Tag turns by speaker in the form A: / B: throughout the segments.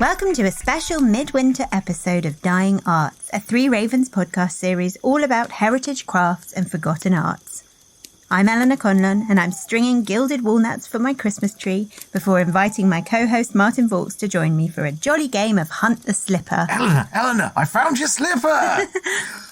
A: Welcome to a special midwinter episode of Dying Arts, a Three Ravens podcast series all about heritage crafts and forgotten arts. I'm Eleanor Conlon, and I'm stringing gilded walnuts for my Christmas tree before inviting my co-host Martin Vaux to join me for a jolly game of Hunt the Slipper.
B: Eleanor, I found your slipper!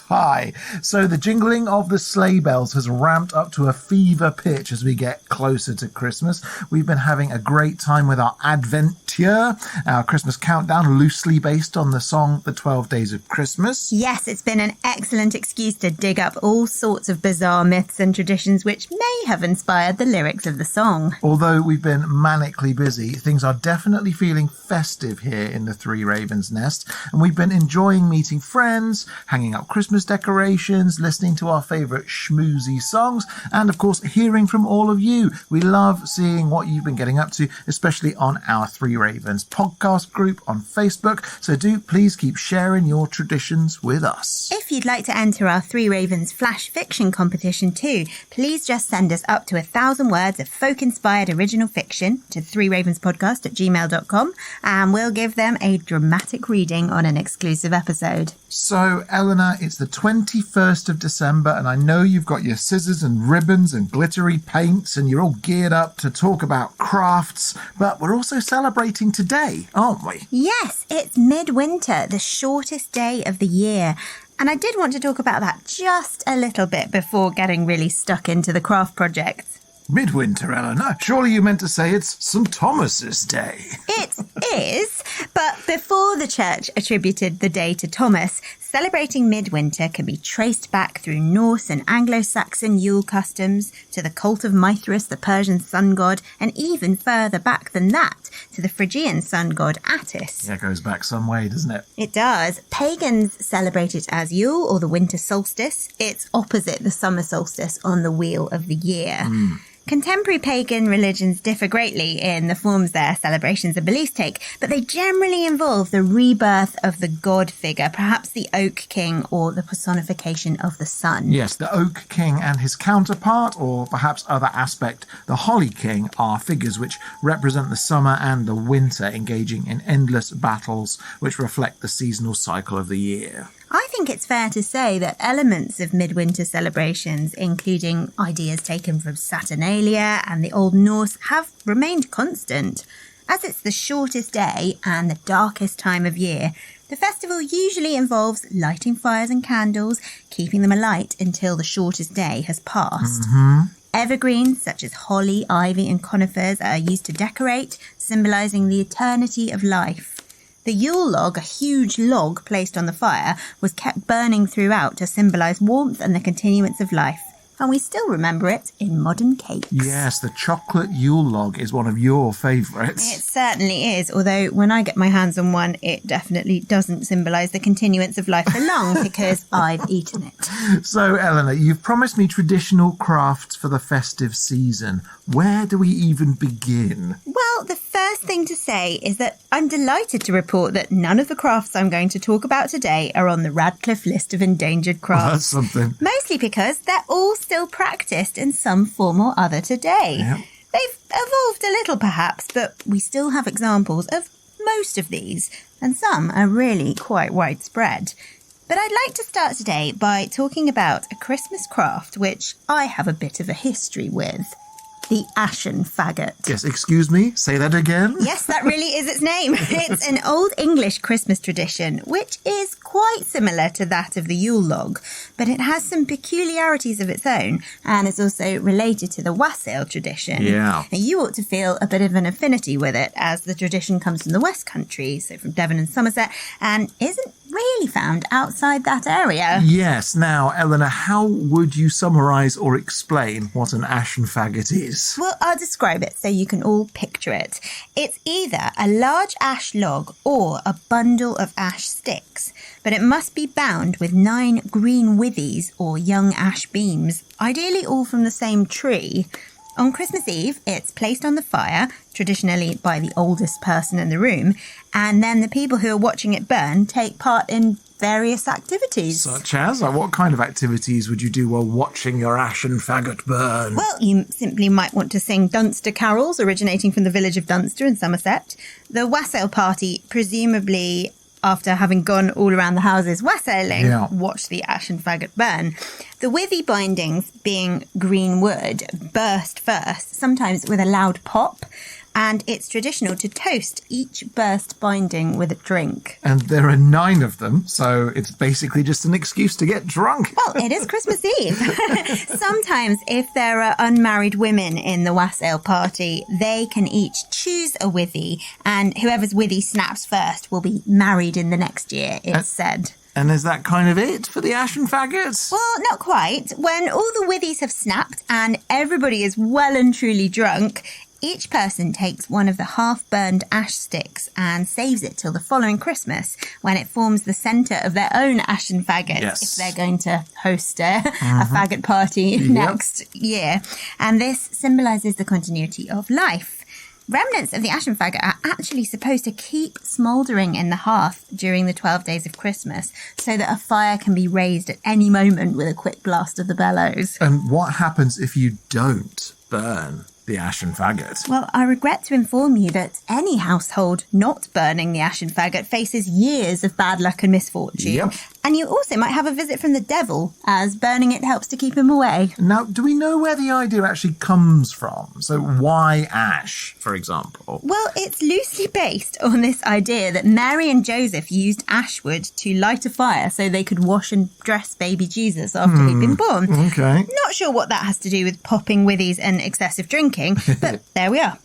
B: Hi. So the jingling of the sleigh bells has ramped up to a fever pitch as we get closer to Christmas. We've been having a great time with our Adventure, our Christmas countdown, loosely based on the song The 12 Days of Christmas.
A: Yes, it's been an excellent excuse to dig up all sorts of bizarre myths and traditions which may have inspired the lyrics of the song.
B: Although we've been manically busy, things are definitely feeling festive here in the Three Ravens Nest, and we've been enjoying meeting friends, hanging up Christmas decorations, listening to our favourite schmoozy songs, and of course hearing from all of you. We love seeing what you've been getting up to, especially on our Three Ravens podcast group on Facebook, so do please keep sharing your traditions with us.
A: If you'd like to enter our Three Ravens flash fiction competition too, please just send us up to 1,000 words of folk-inspired original fiction to threeravenspodcast@gmail.com, and we'll give them a dramatic reading on an exclusive episode.
B: So, Eleanor, it's the 21st of December, and I know you've got your scissors and ribbons and glittery paints, and you're all geared up to talk about crafts, but we're also celebrating today, aren't we?
A: Yes, it's midwinter, the shortest day of the year. And I did want to talk about that just a little bit before getting really stuck into the craft projects.
B: Midwinter, Eleanor. Surely you meant to say it's St. Thomas's Day.
A: It is, but before the church attributed the day to Thomas, celebrating midwinter can be traced back through Norse and Anglo-Saxon Yule customs, to the cult of Mithras, the Persian sun god, and even further back than that, to the Phrygian sun god Attis.
B: Yeah, it goes back some way, doesn't it?
A: It does. Pagans celebrate it as Yule, or the winter solstice. It's opposite the summer solstice on the wheel of the year. Contemporary pagan religions differ greatly in the forms their celebrations and beliefs take, but they generally involve the rebirth of the god figure, perhaps the Oak King or the personification of the sun.
B: Yes, the Oak King and his counterpart, or perhaps other aspect, the Holly King, are figures which represent the summer and the winter, engaging in endless battles which reflect the seasonal cycle of the year.
A: I think it's fair to say that elements of midwinter celebrations, including ideas taken from Saturnalia and the Old Norse, have remained constant. As it's the shortest day and the darkest time of year, the festival usually involves lighting fires and candles, keeping them alight until the shortest day has passed. Evergreens such as holly, ivy and conifers are used to decorate, symbolising the eternity of life. The Yule log, a huge log placed on the fire, was kept burning throughout to symbolise warmth and the continuance of life. And we still remember it in modern cakes.
B: Yes, the chocolate Yule log is one of your favourites.
A: It certainly is, although when I get my hands on one, it definitely doesn't symbolise the continuance of life for long because I've eaten it.
B: So, Eleanor, you've promised me traditional crafts for the festive season. Where do we even begin?
A: Well, the first thing to say is that I'm delighted to report that none of the crafts I'm going to talk about today are on the Radcliffe list of endangered crafts.
B: Oh, that's something.
A: Mostly because they're all still practised in some form or other today.
B: Yep.
A: They've evolved a little perhaps, but we still have examples of most of these, and some are really quite widespread. But I'd like to start today by talking about a Christmas craft which I have a bit of a history with. The ashen faggot.
B: Yes, excuse me, say that again?
A: Yes, that really is its name. It's an Old English Christmas tradition, which is quite similar to that of the Yule log, but it has some peculiarities of its own, and is also related to the wassail tradition.
B: Yeah.
A: Now, you ought to feel a bit of an affinity with it, as the tradition comes from the West Country, so from Devon and Somerset, and isn't really found outside that area.
B: Yes. Now, Eleanor, how would you summarise or explain what an ashen faggot is?
A: Well, I'll describe it so you can all picture it. It's either a large ash log or a bundle of ash sticks, but it must be bound with 9 green withies or young ash beams, ideally all from the same tree. On Christmas Eve, it's placed on the fire, traditionally by the oldest person in the room, and then the people who are watching it burn take part in various activities.
B: Such as? Like, what kind of activities would you do while watching your ashen faggot burn?
A: Well, you simply might want to sing Dunster carols originating from the village of Dunster in Somerset. The wassail party, presumably after having gone all around the houses wassailing, watch the ashen faggot burn. The withy bindings, being green wood, burst first, sometimes with a loud pop, and it's traditional to toast each burst binding with a drink.
B: And there are 9 of them, so it's basically just an excuse to get drunk.
A: Well, it is Christmas Eve. Sometimes, if there are unmarried women in the wassail party, they can each choose a withy, and whoever's withy snaps first will be married in the next year, it's said.
B: And is that kind of it for the ashen faggots?
A: Well, not quite. When all the withies have snapped and everybody is well and truly drunk, each person takes one of the half-burned ash sticks and saves it till the following Christmas, when it forms the centre of their own ashen faggots, if they're going to host a faggot party next year. And this symbolises the continuity of life. Remnants of the ashen faggot are actually supposed to keep smouldering in the hearth during the 12 days of Christmas, so that a fire can be raised at any moment with a quick blast of the bellows.
B: And what happens if you don't burn the ashen faggot?
A: Well, I regret to inform you that any household not burning the ashen faggot faces years of bad luck and misfortune. And you also might have a visit from the devil, as burning it helps to keep him away.
B: Now, do we know where the idea actually comes from? So why ash, for example?
A: Well, it's loosely based on this idea that Mary and Joseph used ash wood to light a fire so they could wash and dress baby Jesus after he'd been born.
B: Okay.
A: Not sure what that has to do with popping withies and excessive drinking, but there we are.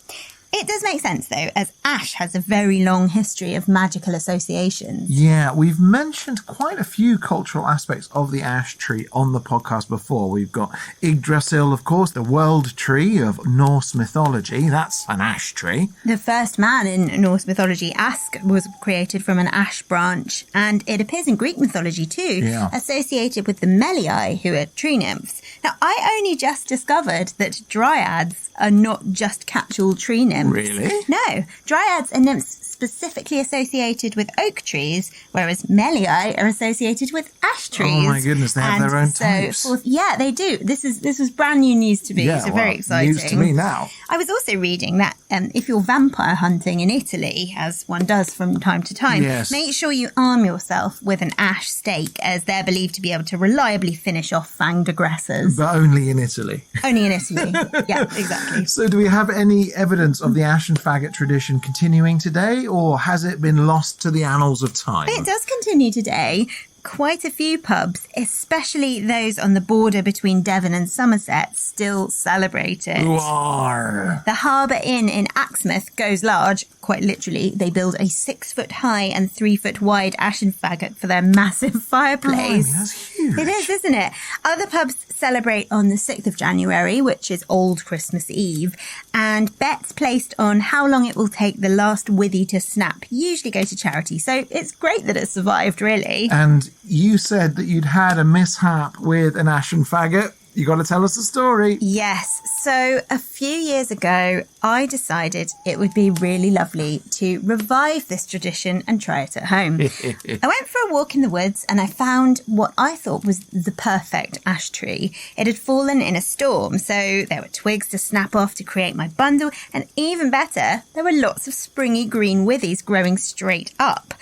A: It does make sense, though, as ash has a very long history of magical associations.
B: Yeah, we've mentioned quite a few cultural aspects of the ash tree on the podcast before. We've got Yggdrasil, of course, the world tree of Norse mythology. That's an ash tree.
A: The first man in Norse mythology, Ask, was created from an ash branch, and it appears in Greek mythology too, associated with the Melii, who are tree nymphs. Now, I only just discovered that dryads are not just catch-all tree nymphs.
B: Really?
A: No. Dryads are nymphs specifically associated with oak trees, whereas Melii are associated with ash trees.
B: Oh my goodness, they have their own types.
A: Yeah, they do. This was brand new news to me, so very exciting.
B: News to me now.
A: I was also reading that if you're vampire hunting in Italy, as one does from time to time, make sure you arm yourself with an ash stake, as they're believed to be able to reliably finish off fanged aggressors.
B: But only in Italy.
A: Only in Italy. Yeah, exactly.
B: So do we have any evidence of the ashen faggot tradition continuing today, or has it been lost to the annals of time?
A: It does continue today. Quite a few pubs, especially those on the border between Devon and Somerset, still celebrate it.
B: Roar.
A: The Harbour Inn in Axmouth goes large. Quite literally, they build a 6-foot-high and 3-foot-wide ashen faggot for their massive fireplace.
B: Oh, that's huge.
A: It is, isn't it? Other pubs celebrate on the 6th of January, which is Old Christmas Eve, and bets placed on how long it will take the last withy to snap usually go to charity. So it's great that it survived, really.
B: And you said that you'd had a mishap with an ashen faggot. You got to tell us the story.
A: Yes. So a few years ago, I decided it would be really lovely to revive this tradition and try it at home. I went for a walk in the woods and I found what I thought was the perfect ash tree. It had fallen in a storm, so there were twigs to snap off to create my bundle, and even better, there were lots of springy green withies growing straight up.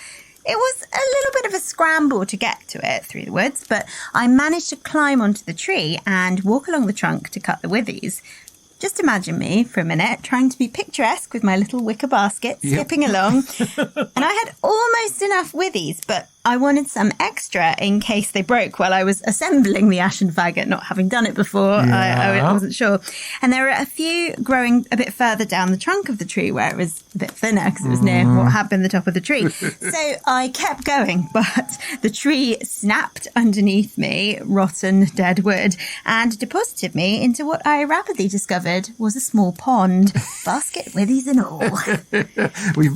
A: It was a little bit of a scramble to get to it through the woods, but I managed to climb onto the tree and walk along the trunk to cut the withies. Just imagine me for a minute trying to be picturesque with my little wicker basket, skipping along. And I had almost enough withies, but I wanted some extra in case they broke while I was assembling the ashen faggot, not having done it before. I wasn't sure. And there were a few growing a bit further down the trunk of the tree where it was a bit thinner because it was near what had been the top of the tree. So I kept going, but the tree snapped underneath me, rotten dead wood, and deposited me into what I rapidly discovered was a small pond, basket withies and all.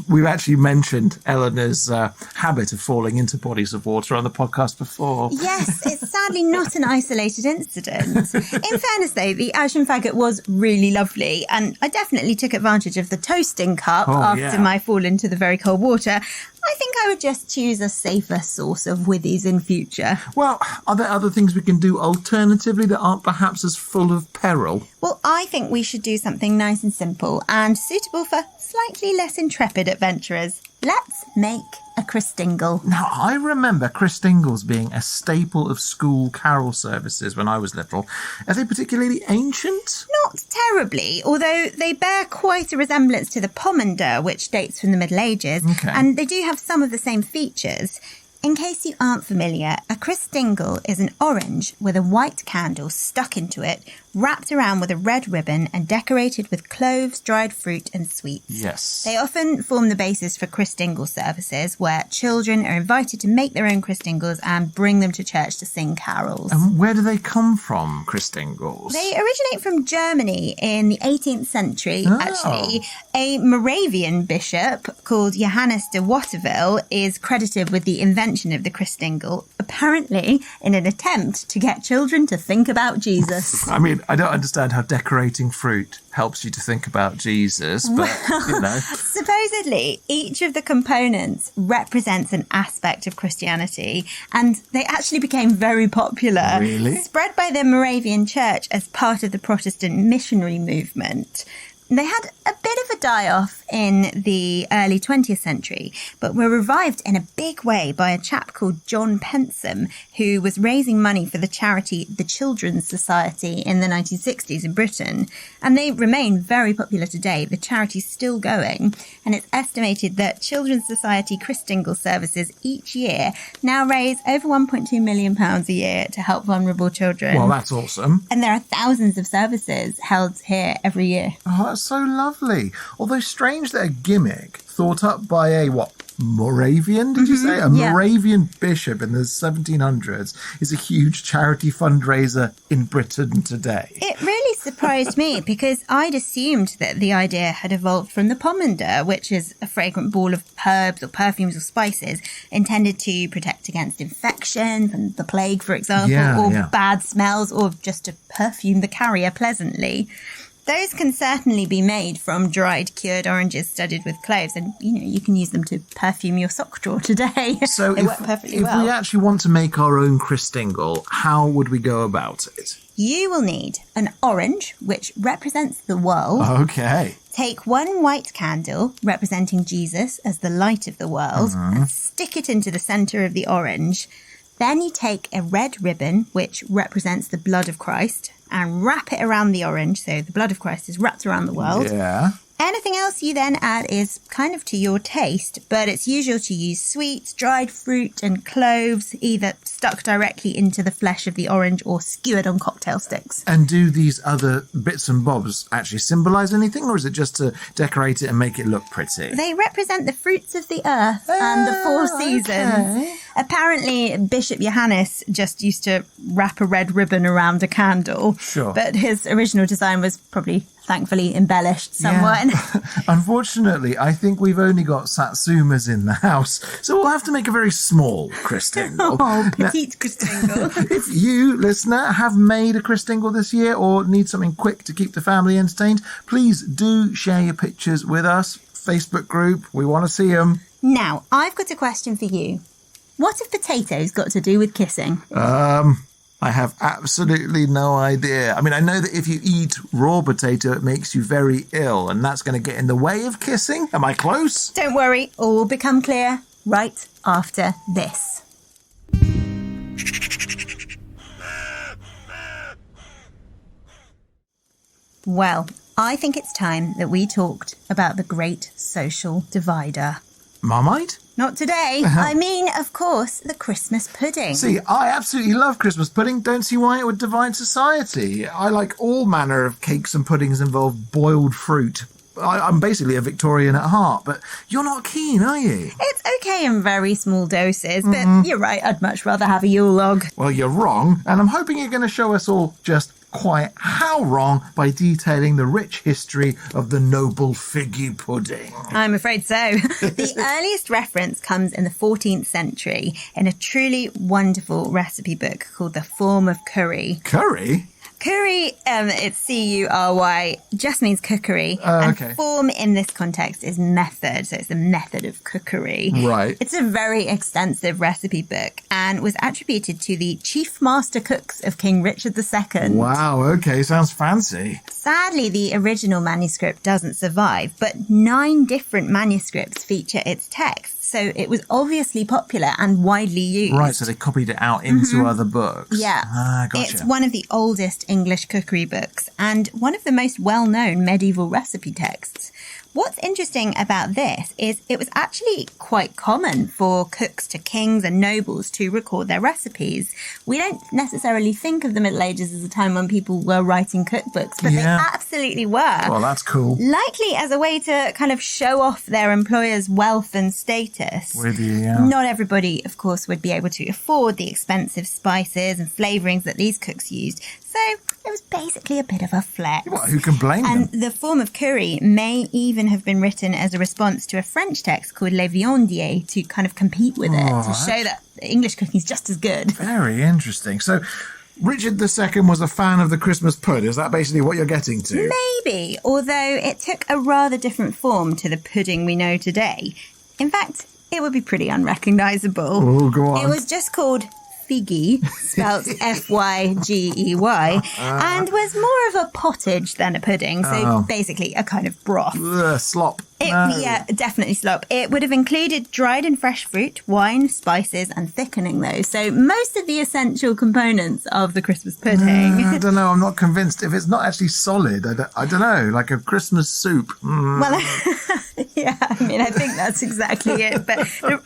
B: We've actually mentioned Eleanor's habit of falling into bodies of water on the podcast before.
A: Yes, it's sadly not an isolated incident. In fairness, though, the Ashen Faggot was really lovely, and I definitely took advantage of the toasting cup after my fall into the very cold water. I think I would just choose a safer source of withies in future.
B: Well, are there other things we can do alternatively that aren't perhaps as full of peril?
A: Well, I think we should do something nice and simple and suitable for slightly less intrepid adventurers. Let's make a Christingle.
B: Now, I remember Christingles being a staple of school carol services when I was little. Are they particularly ancient?
A: Not terribly, although they bear quite a resemblance to the pomander, which dates from the Middle Ages, and they do have some of the same features. In case you aren't familiar, a Christingle is an orange with a white candle stuck into it, wrapped around with a red ribbon and decorated with cloves, dried fruit and sweets.
B: Yes.
A: They often form the basis for Christingle services, where children are invited to make their own Christingles and bring them to church to sing carols.
B: And where do they come from, Christingles?
A: They originate from Germany in the 18th century, actually. A Moravian bishop called Johannes de Watteville is credited with the invention of the Christingle, apparently in an attempt to get children to think about Jesus.
B: I mean, I don't understand how decorating fruit helps you to think about Jesus, but,
A: Supposedly, each of the components represents an aspect of Christianity, and they actually became very popular.
B: Really?
A: Spread by the Moravian Church as part of the Protestant missionary movement. They had a bit of a die-off in the early 20th century, but were revived in a big way by a chap called John Pensome, who was raising money for the charity The Children's Society in the 1960s in Britain. And they remain very popular today. The charity's still going, and it's estimated that Children's Society Christingle services each year now raise over £1.2 million a year to help vulnerable children.
B: Well, that's awesome.
A: And there are thousands of services held here every year.
B: Oh, that's so lovely. Although strange that a gimmick thought up by a, Moravian, did you say? A Moravian bishop in the 1700s is a huge charity fundraiser in Britain today.
A: It really surprised me because I'd assumed that the idea had evolved from the pomander, which is a fragrant ball of herbs or perfumes or spices intended to protect against infection from the plague, for example, or bad smells, or just to perfume the carrier pleasantly. Those can certainly be made from dried, cured oranges studded with cloves, and you can use them to perfume your sock drawer today.
B: So
A: they work perfectly well.
B: If we actually want to make our own Christingle, how would we go about it?
A: You will need an orange, which represents the world.
B: Okay.
A: Take one white candle, representing Jesus as the light of the world, and stick it into the centre of the orange. Then you take a red ribbon, which represents the blood of Christ, and wrap it around the orange, so the blood of Christ is wrapped around the world.
B: Yeah.
A: Anything else you then add is kind of to your taste, but it's usual to use sweets, dried fruit and cloves, either stuck directly into the flesh of the orange or skewered on cocktail sticks.
B: And do these other bits and bobs actually symbolise anything, or is it just to decorate it and make it look pretty?
A: They represent the fruits of the earth and the four seasons.
B: Okay.
A: Apparently, Bishop Johannes just used to wrap a red ribbon around a candle.
B: Sure.
A: But his original design was probably, thankfully, embellished somewhat.
B: Yeah. Unfortunately, I think we've only got Satsumas in the house, so we'll have to make a very small Christingle.
A: Oh, petite Christingle.
B: If you, listener, have made a Christingle this year or need something quick to keep the family entertained, please do share your pictures with us. Facebook group, we want to see them.
A: Now, I've got a question for you. What have potatoes got to do with kissing?
B: I have absolutely no idea. I mean, I know that if you eat raw potato, it makes you very ill, and that's going to get in the way of kissing. Am I close?
A: Don't worry, all will become clear right after this. Well, I think it's time that we talked about the great social divider.
B: Marmite?
A: Not today. I mean, of course, the Christmas pudding.
B: See, I absolutely love Christmas pudding. Don't see why it would divide society. I like all manner of cakes and puddings involve boiled fruit. I'm basically a Victorian at heart, but you're not keen, are you?
A: It's okay in very small doses, but you're right, I'd much rather have a Yule log.
B: Well, you're wrong, and I'm hoping you're going to show us all just quite how wrong by detailing the rich history of the noble figgy pudding?
A: I'm afraid so. The earliest reference comes in the 14th century in a truly wonderful recipe book called The Form of Curry.
B: Curry?
A: Curry, it's C-U-R-Y, just means cookery.
B: Okay.
A: And form in this context is method, so it's the method of cookery.
B: Right.
A: It's a very extensive recipe book and was attributed to the chief master cooks of King Richard II.
B: Wow, okay, sounds fancy.
A: Sadly, the original manuscript doesn't survive, but 9 different manuscripts feature its text. So it was obviously popular and widely used.
B: Right, so they copied it out into other books.
A: Yeah.
B: Ah, gotcha.
A: It's one of the oldest English cookery books and one of the most well-known medieval recipe texts. What's interesting about this is it was actually quite common for cooks to kings and nobles to record their recipes. We don't necessarily think of the Middle Ages as a time when people were writing cookbooks, but they absolutely were.
B: Well, that's cool.
A: Likely as a way to kind of show off their employer's wealth and status.
B: With you, yeah.
A: Not everybody, of course, would be able to afford the expensive spices and flavourings that these cooks used. So it was basically a bit of a flex.
B: Well, who can blame them?
A: And the Form of Curry may even have been written as a response to a French text called Les Viandiers to kind of compete with it, to show that English cooking is just as good.
B: Very interesting. So Richard II was a fan of the Christmas pudding. Is that basically what you're getting to?
A: Maybe, although it took a rather different form to the pudding we know today. In fact, it would be pretty unrecognisable.
B: Oh, go on.
A: It was just called figgy, spelt F-Y-G-E-Y, and was more of a pottage than a pudding, so basically a kind of broth.
B: Ugh, slop.
A: Yeah, definitely slop. It would have included dried and fresh fruit, wine, spices, and thickening those. So most of the essential components of the Christmas pudding.
B: I don't know. I'm not convinced. If it's not actually solid, I don't know, like a Christmas soup.
A: Well, yeah, I mean, I think that's exactly it. But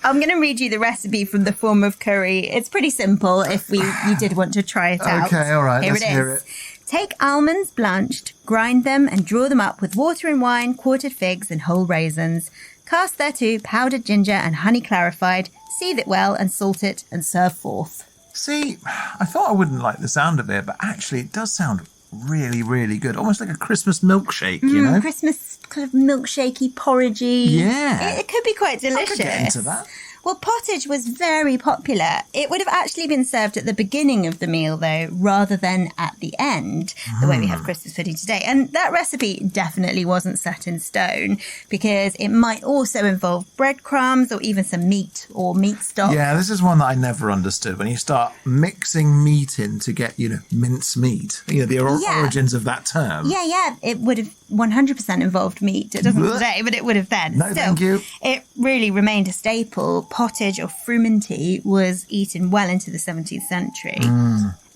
A: I'm going to read you the recipe from The Form of Curry. It's pretty simple if you did want to try it out.
B: Okay, all right,
A: Let's
B: hear it.
A: Take almonds blanched, grind them and draw them up with water and wine, quartered figs and whole raisins. Cast thereto powdered ginger and honey clarified, seethe it well and salt it and serve forth.
B: See, I thought I wouldn't like the sound of it, but actually it does sound really, really good. Almost like a Christmas milkshake, you know?
A: Christmas kind of milkshakey, porridgey.
B: Yeah.
A: It could be quite delicious.
B: I could get into that.
A: Well, pottage was very popular. It would have actually been served at the beginning of the meal, though, rather than at the end, the way we have Christmas pudding today. And that recipe definitely wasn't set in stone because it might also involve breadcrumbs or even some meat or meat stock.
B: Yeah, this is one that I never understood. When you start mixing meat in to get, mince meat, the origins of that term.
A: Yeah, it would have 100% involved meat. It doesn't today, but it would have then.
B: No, thank you.
A: It really remained a staple. Pottage or frumenty was eaten well into the 17th century.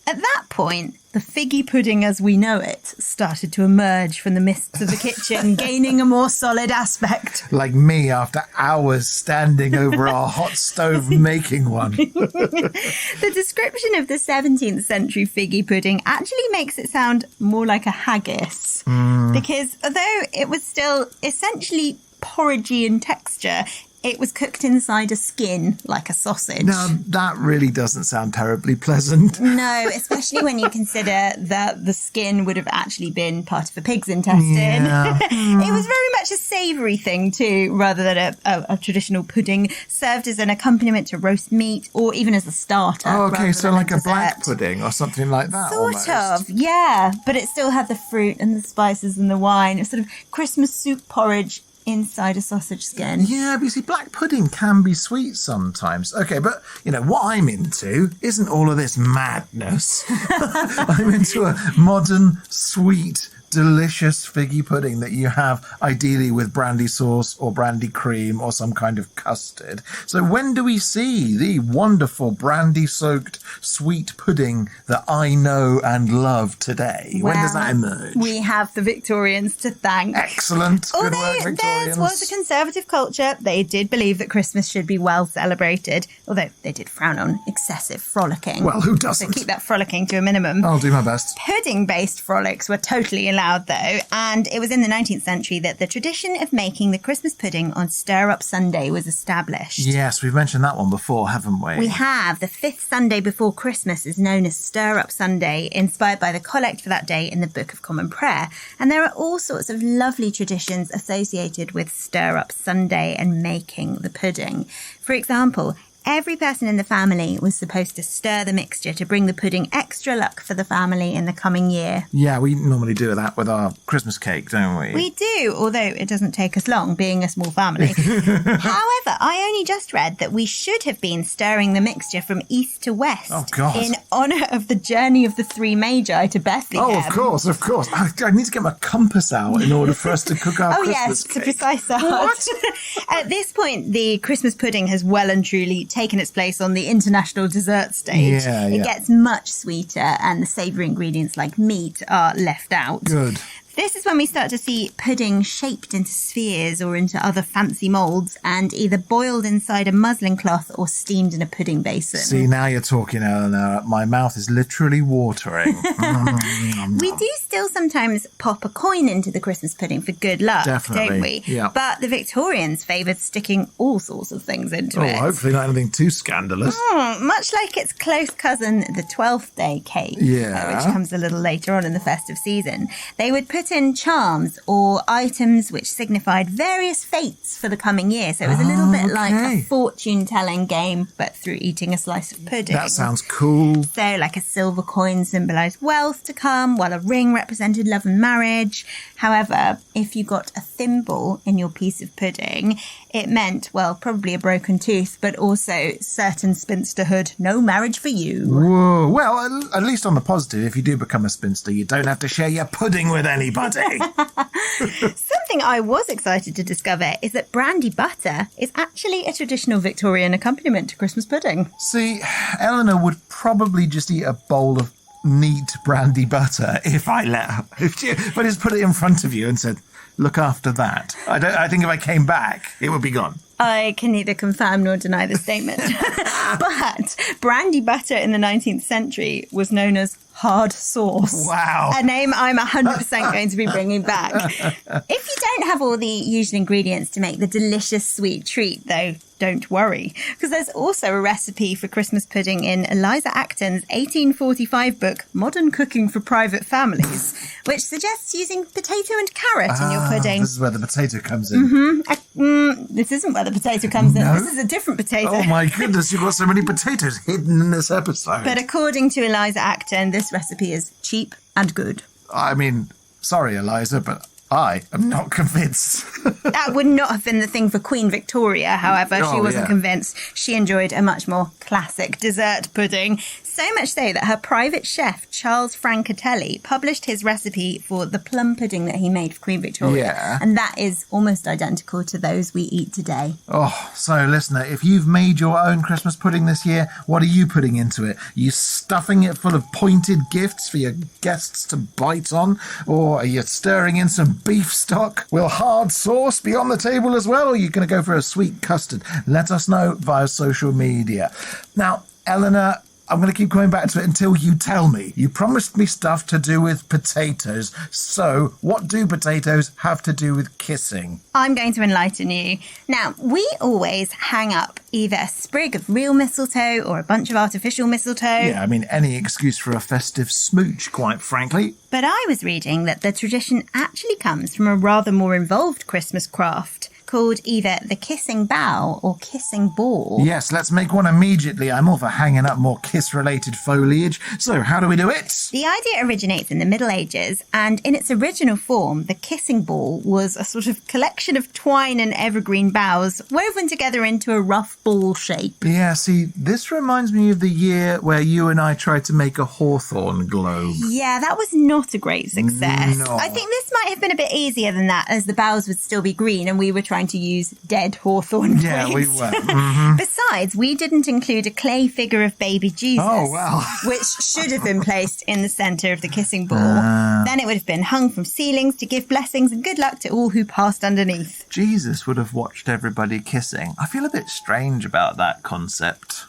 A: At that point, the figgy pudding as we know it started to emerge from the mists of the kitchen, gaining a more solid aspect.
B: Like me after hours standing over a hot stove making one.
A: The description of the 17th century figgy pudding actually makes it sound more like a haggis. Because although it was still essentially porridgey in texture, it was cooked inside a skin like a sausage.
B: Now, that really doesn't sound terribly pleasant.
A: No, especially when you consider that the skin would have actually been part of a pig's intestine.
B: Yeah.
A: It was very much a savoury thing too, rather than a traditional pudding, served as an accompaniment to roast meat or even as a starter.
B: Oh, okay, so like a
A: dessert.
B: black pudding or something like that.
A: Sort
B: almost.
A: of, yeah. But it still had the fruit and the spices and the wine. It's sort of Christmas soup porridge inside a sausage skin.
B: Yeah, but you see, black pudding can be sweet sometimes. Okay, but, what I'm into isn't all of this madness. I'm into a modern, sweet, delicious figgy pudding that you have ideally with brandy sauce or brandy cream or some kind of custard. So when do we see the wonderful brandy-soaked sweet pudding that I know and love today? When does that emerge?
A: We have the Victorians to thank.
B: Excellent. Good
A: Although
B: work, Victorians.
A: theirs was a conservative culture, they did believe that Christmas should be well celebrated, although they did frown on excessive frolicking.
B: Well, who doesn't?
A: So keep that frolicking to a minimum.
B: I'll do my best.
A: Pudding-based frolics were totally in loud, though, and it was in the 19th century that the tradition of making the Christmas pudding on Stir-Up Sunday was established.
B: Yes, we've mentioned that one before, haven't we?
A: We have. The 5th Sunday before Christmas is known as Stir-Up Sunday, inspired by the collect for that day in the Book of Common Prayer. And there are all sorts of lovely traditions associated with Stir-Up Sunday and making the pudding. For example, every person in the family was supposed to stir the mixture to bring the pudding extra luck for the family in the coming year.
B: Yeah, we normally do that with our Christmas cake, don't we?
A: We do, although it doesn't take us long, being a small family. However, I only just read that we should have been stirring the mixture from east to west in honour of the journey of the three Magi to Bethlehem.
B: Oh, of course. I need to get my compass out in order for us to cook our Christmas cake.
A: To precise art.
B: What?
A: At this point, the Christmas pudding has well and truly taken its place on the international dessert stage. It gets much sweeter and the savoury ingredients like meat are left out.
B: Good.
A: This is when we start to see pudding shaped into spheres or into other fancy moulds and either boiled inside a muslin cloth or steamed in a pudding basin.
B: See, now you're talking, Eleanor. My mouth is literally watering.
A: We do still sometimes pop a coin into the Christmas pudding for good luck, don't we?
B: Yeah.
A: But the Victorians favoured sticking all sorts of things into it.
B: Hopefully not anything too scandalous.
A: Much like its close cousin, the 12th day cake, which comes a little later on in the festive season. They would put in charms or items which signified various fates for the coming year. So it was a little bit like a fortune-telling game, but through eating a slice of pudding.
B: That sounds cool.
A: So like a silver coin symbolised wealth to come, while a ring represented love and marriage. However, if you got a thimble in your piece of pudding, it meant, well, probably a broken tooth, but also certain spinsterhood, no marriage for you.
B: Whoa. Well, at least on the positive, if you do become a spinster, you don't have to share your pudding with anybody.
A: Something I was excited to discover is that brandy butter is actually a traditional Victorian accompaniment to Christmas pudding.
B: See, Eleanor would probably just eat a bowl of neat brandy butter if I let her. If I just put it in front of you and said, look after that. I think if I came back, it would be gone.
A: I can neither confirm nor deny the statement. But brandy butter in the 19th century was known as hard sauce.
B: Wow.
A: A name I'm 100% going to be bringing back. If you don't have all the usual ingredients to make the delicious sweet treat, though, don't worry, because there's also a recipe for Christmas pudding in Eliza Acton's 1845 book, Modern Cooking for Private Families, which suggests using potato and carrot in your pudding.
B: This is where the potato comes in.
A: This isn't where the potato comes in. This is a different potato.
B: Oh my goodness, you've got so many potatoes hidden in this episode.
A: But according to Eliza Acton, this recipe is cheap and good.
B: I mean, sorry, Eliza, but I am not convinced.
A: That would not have been the thing for Queen Victoria, however. She wasn't convinced. She enjoyed a much more classic dessert pudding. So much so that her private chef, Charles Francatelli, published his recipe for the plum pudding that he made for Queen Victoria.
B: Yeah.
A: And that is almost identical to those we eat today.
B: Oh, so listener, if you've made your own Christmas pudding this year, what are you putting into it? Are you stuffing it full of pointed gifts for your guests to bite on? Or are you stirring in some beef stock? Will hard sauce be on the table as well? Or are you going to go for a sweet custard? Let us know via social media. Now, Eleanor, I'm going to keep going back to it until you tell me. You promised me stuff to do with potatoes. So, what do potatoes have to do with kissing?
A: I'm going to enlighten you. Now, we always hang up either a sprig of real mistletoe or a bunch of artificial mistletoe.
B: Yeah, I mean, any excuse for a festive smooch, quite frankly.
A: But I was reading that the tradition actually comes from a rather more involved Christmas craft called either the kissing bough or kissing ball.
B: Yes, let's make one immediately. I'm all for hanging up more kiss-related foliage. So, how do we do it?
A: The idea originates in the Middle Ages, and in its original form, the kissing ball was a sort of collection of twine and evergreen boughs woven together into a rough ball shape.
B: Yeah, see, this reminds me of the year where you and I tried to make a hawthorn globe.
A: Yeah, that was not a great success.
B: No.
A: I think this might have been a bit easier than that, as the boughs would still be green and we were trying to use dead hawthorn twigs.
B: Yeah, we were. Mm-hmm.
A: Besides, we didn't include a clay figure of baby Jesus.
B: Oh, wow.
A: Which should have been placed in the centre of the kissing ball. Then it would have been hung from ceilings to give blessings and good luck to all who passed underneath.
B: Jesus would have watched everybody kissing. I feel a bit strange about that concept.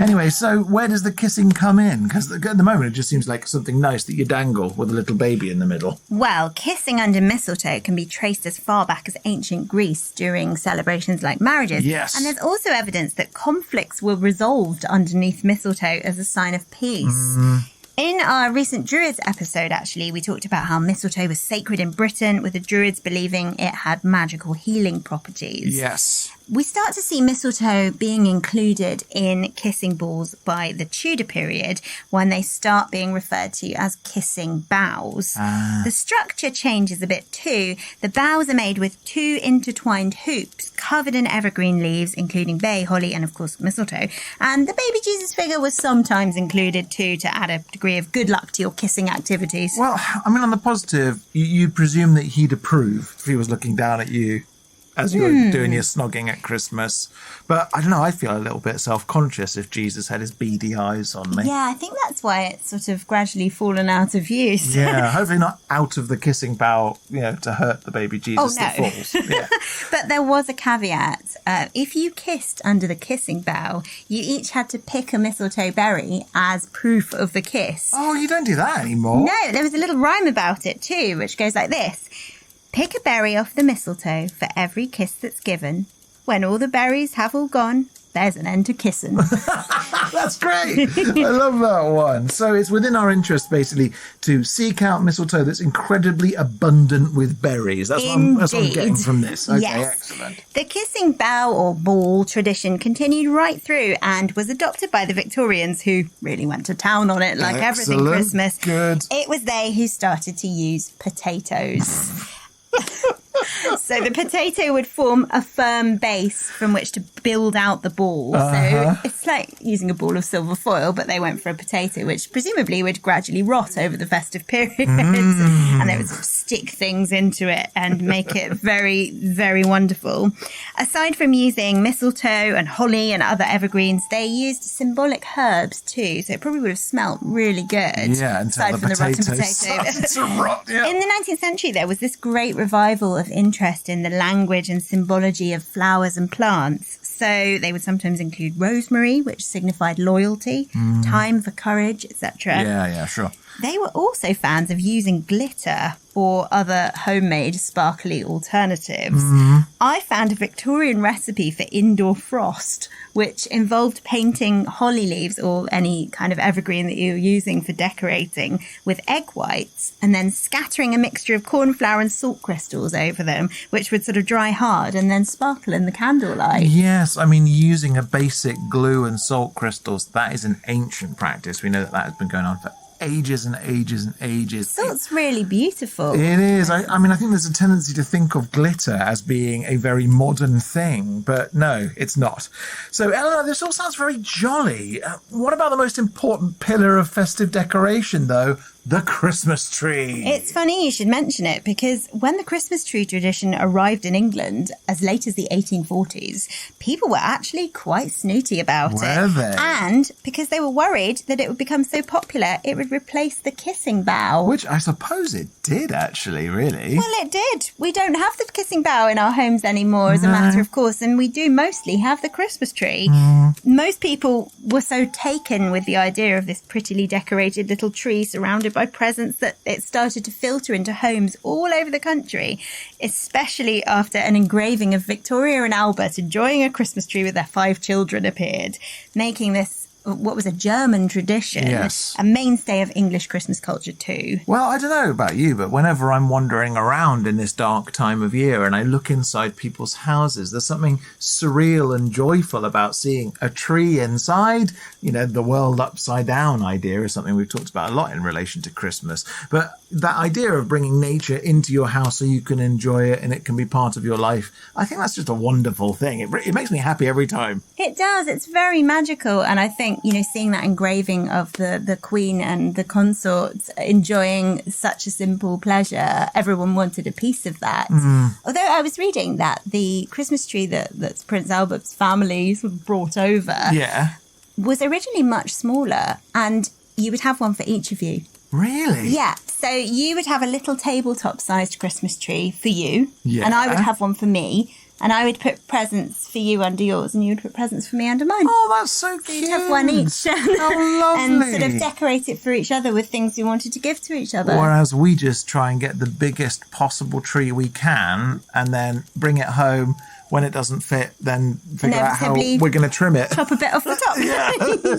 B: Anyway, so where does the kissing come in? Because at the moment it just seems like something nice that you dangle with a little baby in the middle.
A: Well, kissing under mistletoe can be traced as far back as ancient Greece during celebrations like marriages.
B: Yes.
A: And there's also evidence that conflicts were resolved underneath mistletoe as a sign of peace. In our recent Druids episode, actually, we talked about how mistletoe was sacred in Britain, with the Druids believing it had magical healing properties.
B: Yes.
A: We start to see mistletoe being included in kissing balls by the Tudor period, when they start being referred to as kissing boughs. The structure changes a bit too. The boughs are made with 2 intertwined hoops covered in evergreen leaves, including bay, holly, and of course mistletoe. And the baby Jesus figure was sometimes included too, to add a degree of good luck to your kissing activities.
B: Well, I mean, on the positive, you'd presume that he'd approve if he was looking down at you as you were doing your snogging at Christmas. But I don't know, I feel a little bit self-conscious if Jesus had his beady eyes on me.
A: Yeah, I think that's why it's sort of gradually fallen out of use.
B: Yeah, hopefully not out of the kissing bough, to hurt the baby Jesus that falls. Yeah.
A: But there was a caveat. If you kissed under the kissing bough, you each had to pick a mistletoe berry as proof of the kiss.
B: Oh, you don't do that anymore.
A: No, there was a little rhyme about it too, which goes like this. Pick a berry off the mistletoe for every kiss that's given. When all the berries have all gone, there's an end to kissing.
B: That's great. I love that one. So it's within our interest, basically, to seek out mistletoe that's incredibly abundant with berries. That's what I'm getting from this. Okay,
A: yes.
B: Excellent.
A: The kissing bough or ball tradition continued right through and was adopted by the Victorians, who really went to town on it like everything Christmas.
B: Good.
A: It was they who started to use potatoes. So the potato would form a firm base from which to build out the ball. So it's like using a ball of silver foil, but they went for a potato, which presumably would gradually rot over the festive periods. And they would sort of stick things into it and make it very, very wonderful. Aside from using mistletoe and holly and other evergreens, they used symbolic herbs too. So it probably would have smelt really good.
B: Yeah,
A: aside from the rotten potato. In the 19th century, there was this great revival of interest in the language and symbology of flowers and plants. So they would sometimes include rosemary, which signified loyalty, thyme for courage, etc.
B: Yeah, sure.
A: They were also fans of using glitter or other homemade sparkly alternatives. I found a Victorian recipe for indoor frost, which involved painting holly leaves or any kind of evergreen that you're using for decorating with egg whites, and then scattering a mixture of corn flour and salt crystals over them, which would sort of dry hard and then sparkle in the candlelight.
B: Yes, I mean, using a basic glue and salt crystals, that is an ancient practice. We know that has been going on for ages and ages and ages.
A: Salt's really beautiful.
B: It is. I mean, I think there's a tendency to think of glitter as being a very modern thing, but no, it's not. So, Eleanor, this all sounds very jolly. What about the most important pillar of festive decoration, though? The Christmas tree.
A: It's funny you should mention it, because when the Christmas tree tradition arrived in England as late as the 1840s, people were actually quite snooty about it.
B: Were they?
A: And because they were worried that it would become so popular, it would replace the kissing bough.
B: Which I suppose it did, actually, really.
A: Well, it did. We don't have the kissing bough in our homes anymore, as a matter of course, and we do mostly have the Christmas tree. Most people were so taken with the idea of this prettily decorated little tree surrounded by presents that it started to filter into homes all over the country, especially after an engraving of Victoria and Albert enjoying a Christmas tree with their 5 children appeared, making this what was a German tradition, a mainstay of English Christmas culture too.
B: Well, I don't know about you, but whenever I'm wandering around in this dark time of year and I look inside people's houses, there's something surreal and joyful about seeing a tree inside. You know, the world upside down idea is something we've talked about a lot in relation to Christmas. But that idea of bringing nature into your house so you can enjoy it and it can be part of your life, I think that's just a wonderful thing. It makes me happy every time.
A: It does. It's very magical. And I think, you know, seeing that engraving of the Queen and the consorts enjoying such a simple pleasure, everyone wanted a piece of that. Although I was reading that the Christmas tree that Prince Albert's family sort of brought over was originally much smaller, and you would have one for each of you.
B: Really?
A: Yeah. So you would have a little tabletop-sized Christmas tree for you, and I would have one for me. And I would put presents for you under yours, and you would put presents for me under mine.
B: Oh, that's so cute.
A: You'd have one each.
B: How
A: And
B: lovely.
A: sort of decorate it for each other with things we wanted to give to each other.
B: Whereas we just try and get the biggest possible tree we can and then bring it home. When it doesn't fit, then figure out how
A: Inevitably
B: we're going to trim it.
A: chop a bit off the top.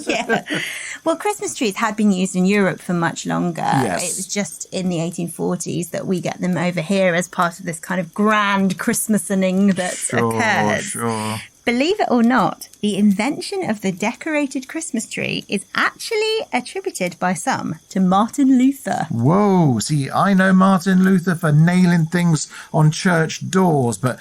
A: Yeah. Well, Christmas trees had been used in Europe for much longer.
B: Yes.
A: It was just in the 1840s that we get them over here as part of this kind of grand Christmasening that occurred.
B: Sure.
A: Believe it or not, the invention of the decorated Christmas tree is actually attributed by some to Martin Luther.
B: Whoa. See, I know Martin Luther for nailing things on church doors, but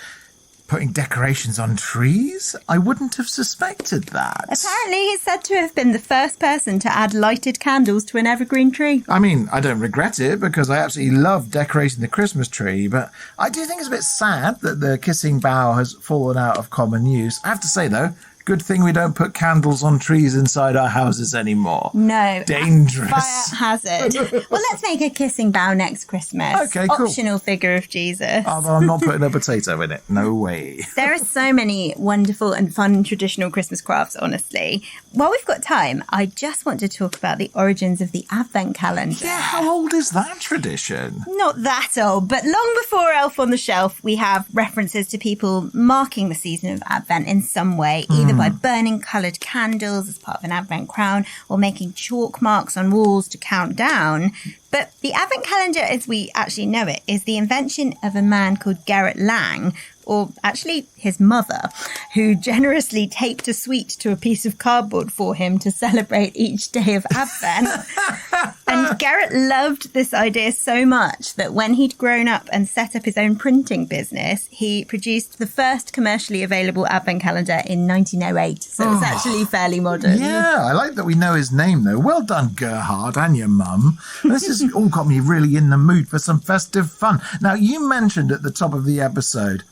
B: putting decorations on trees? I wouldn't have suspected that.
A: Apparently, he's said to have been the first person to add lighted candles to an evergreen tree.
B: I mean, I don't regret it because I absolutely love decorating the Christmas tree, but I do think it's a bit sad that the kissing bough has fallen out of common use. I have to say, though, good thing we don't put candles on trees inside our houses anymore.
A: No.
B: Dangerous.
A: Fire hazard. Well, let's make a kissing bough next Christmas.
B: Okay, cool.
A: Optional figure of Jesus.
B: Although I'm not putting a potato in it. No way.
A: There are so many wonderful and fun traditional Christmas crafts, honestly. While we've got time, I just want to talk about the origins of the Advent calendar.
B: Yeah, how old is that tradition?
A: Not that old, but long before Elf on the Shelf, we have references to people marking the season of Advent in some way, either by burning coloured candles as part of an Advent crown or making chalk marks on walls to count down. But the Advent calendar, as we actually know it, is the invention of a man called Gerrit Lang, or actually his mother, who generously taped a sweet to a piece of cardboard for him to celebrate each day of Advent. And Gerrit loved this idea so much that when he'd grown up and set up his own printing business, he produced the first commercially available Advent calendar in 1908. So it's actually fairly modern.
B: Yeah, I like that we know his name, though. Well done, Gerhard, and your mum. This has all got me really in the mood for some festive fun. Now, you mentioned at the top of the episode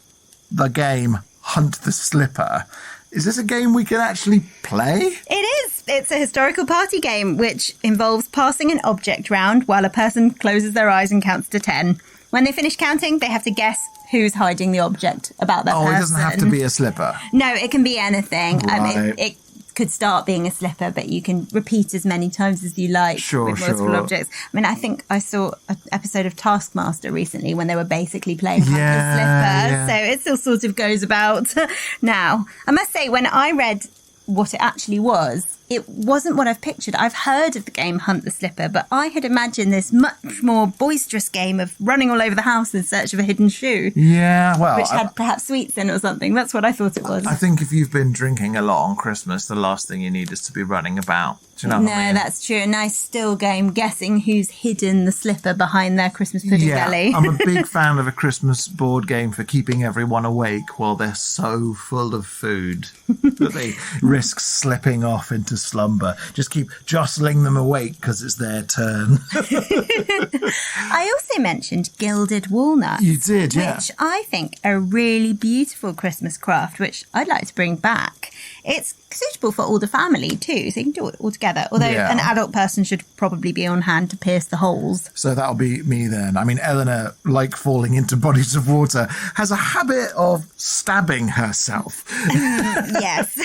B: the game Hunt the Slipper. Is this a game we can actually play?
A: It is. It's a historical party game which involves passing an object round while a person closes their eyes and counts to 10. When they finish counting, they have to guess who's hiding the object about that person.
B: Oh, it doesn't have to be a slipper.
A: No, it can be anything.
B: Right.
A: It could start being a slipper, but you can repeat as many times as you like with multiple objects. I mean, I think I saw an episode of Taskmaster recently when they were basically playing Hunt the Slipper. So it still sort of goes about now. I must say, when I read what it actually was, it wasn't what I've pictured. I've heard of the game Hunt the Slipper, but I had imagined this much more boisterous game of running all over the house in search of a hidden shoe.
B: Yeah, well,
A: which had perhaps sweets in or something. That's what I thought it was.
B: I think if you've been drinking a lot on Christmas, the last thing you need is to be running about. Do you know what I mean?
A: No, that's true. A nice still game, guessing who's hidden the slipper behind their Christmas pudding belly.
B: I'm a big fan of a Christmas board game for keeping everyone awake while they're so full of food that they risk slipping off into slumber. Just keep jostling them awake because it's their turn.
A: I also mentioned gilded walnuts.
B: You did, yeah.
A: Which I think are a really beautiful Christmas craft, which I'd like to bring back. It's suitable for all the family too, so you can do it all together. Although an adult person should probably be on hand to pierce the holes.
B: So that'll be me then. I mean, Eleanor, like falling into bodies of water, has a habit of stabbing herself.
A: Yes.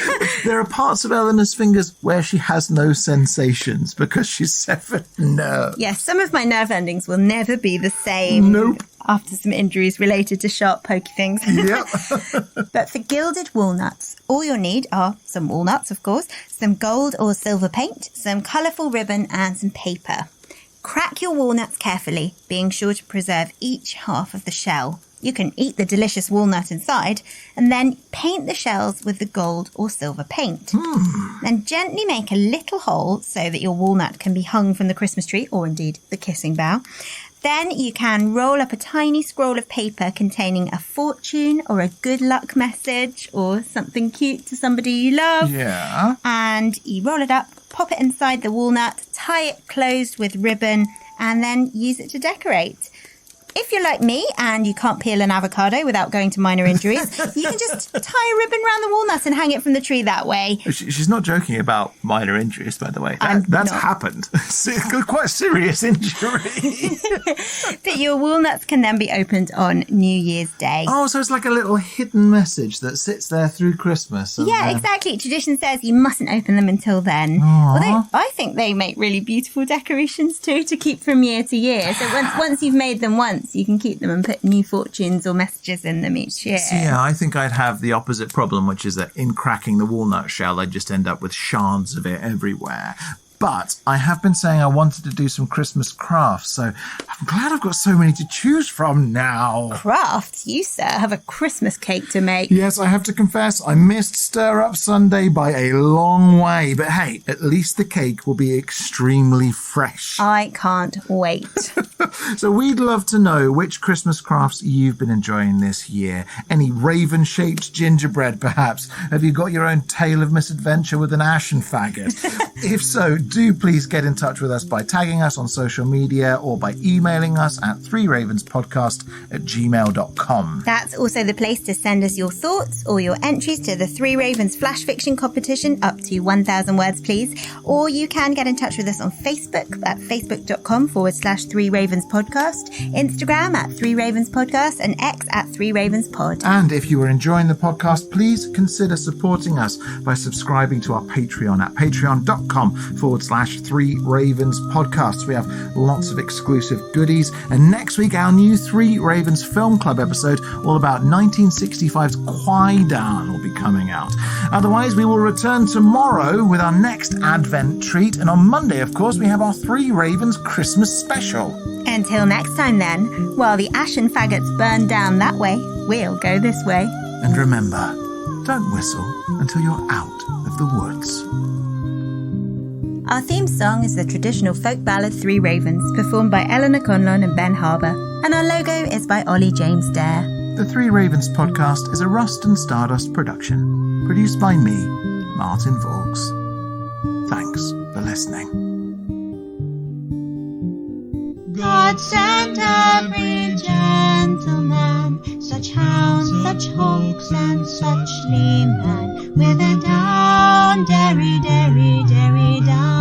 B: There are parts of Eleanor's fingers where she has no sensations because she's severed nerve.
A: Yes, some of my nerve endings will never be the same.
B: Nope.
A: After some injuries related to sharp, pokey things.
B: Yep.
A: But for gilded walnuts, all you'll need are some walnuts, of course, some gold or silver paint, some colourful ribbon and some paper. Crack your walnuts carefully, being sure to preserve each half of the shell. You can eat the delicious walnut inside and then paint the shells with the gold or silver paint. Then gently make a little hole so that your walnut can be hung from the Christmas tree, or indeed the kissing bough. Then you can roll up a tiny scroll of paper containing a fortune or a good luck message or something cute to somebody you love.
B: Yeah.
A: And you roll it up, pop it inside the walnut, tie it closed with ribbon, and then use it to decorate. if you're like me and you can't peel an avocado without going to minor injuries, you can just tie a ribbon around the walnuts and hang it from the tree that way.
B: She's not joking about minor injuries, by the way. That's happened. Quite a serious injury.
A: But your walnuts can then be opened on New Year's Day.
B: Oh, so it's like a little hidden message that sits there through Christmas.
A: Yeah, exactly. Tradition says you mustn't open them until then. Although I think they make really beautiful decorations too to keep from year to year. So once you've made them once, you can keep them and put new fortunes or messages in them each year.
B: So, yeah, I think I'd have the opposite problem, which is that in cracking the walnut shell, I'd just end up with shards of it everywhere. But I have been saying I wanted to do some Christmas crafts, so I'm glad I've got so many to choose from now.
A: Crafts? You, sir, have a Christmas cake to make.
B: Yes, I have to confess, I missed Stir Up Sunday by a long way. But hey, at least the cake will be extremely fresh.
A: I can't wait.
B: So we'd love to know which Christmas crafts you've been enjoying this year. Any raven-shaped gingerbread, perhaps? Have you got your own tale of misadventure with an ashen faggot? If so, do please get in touch with us by tagging us on social media or by emailing us at 3ravenspodcast@gmail.com.
A: That's also the place to send us your thoughts or your entries to the Three Ravens Flash Fiction Competition, up to 1,000 words, please. Or you can get in touch with us on Facebook at facebook.com/3ravenspodcast, Instagram at 3ravenspodcast, and X at 3ravenspod.
B: And if you are enjoying the podcast, please consider supporting us by subscribing to our Patreon at patreon.com/3 Ravens Podcasts. We have lots of exclusive goodies. And next week, our new 3 Ravens Film Club episode all about 1965's Kwaidan will be coming out. Otherwise, we will return tomorrow with our next Advent treat. And on Monday, of course, we have our 3 Ravens Christmas special.
A: Until next time then, while the ashen faggots burn down that way, we'll go this way.
B: And remember, don't whistle until you're out of the woods.
A: Our theme song is the traditional folk ballad 3 Ravens, performed by Eleanor Conlon and Ben Harbour, and our logo is by Ollie James Dare.
B: The 3 Ravens podcast is a Rust and Stardust production, produced by me, Martin Vaughs. Thanks for listening.
C: God sent every gentleman, such hounds, such hawks, and such leman, with a down, derry, derry, derry, down.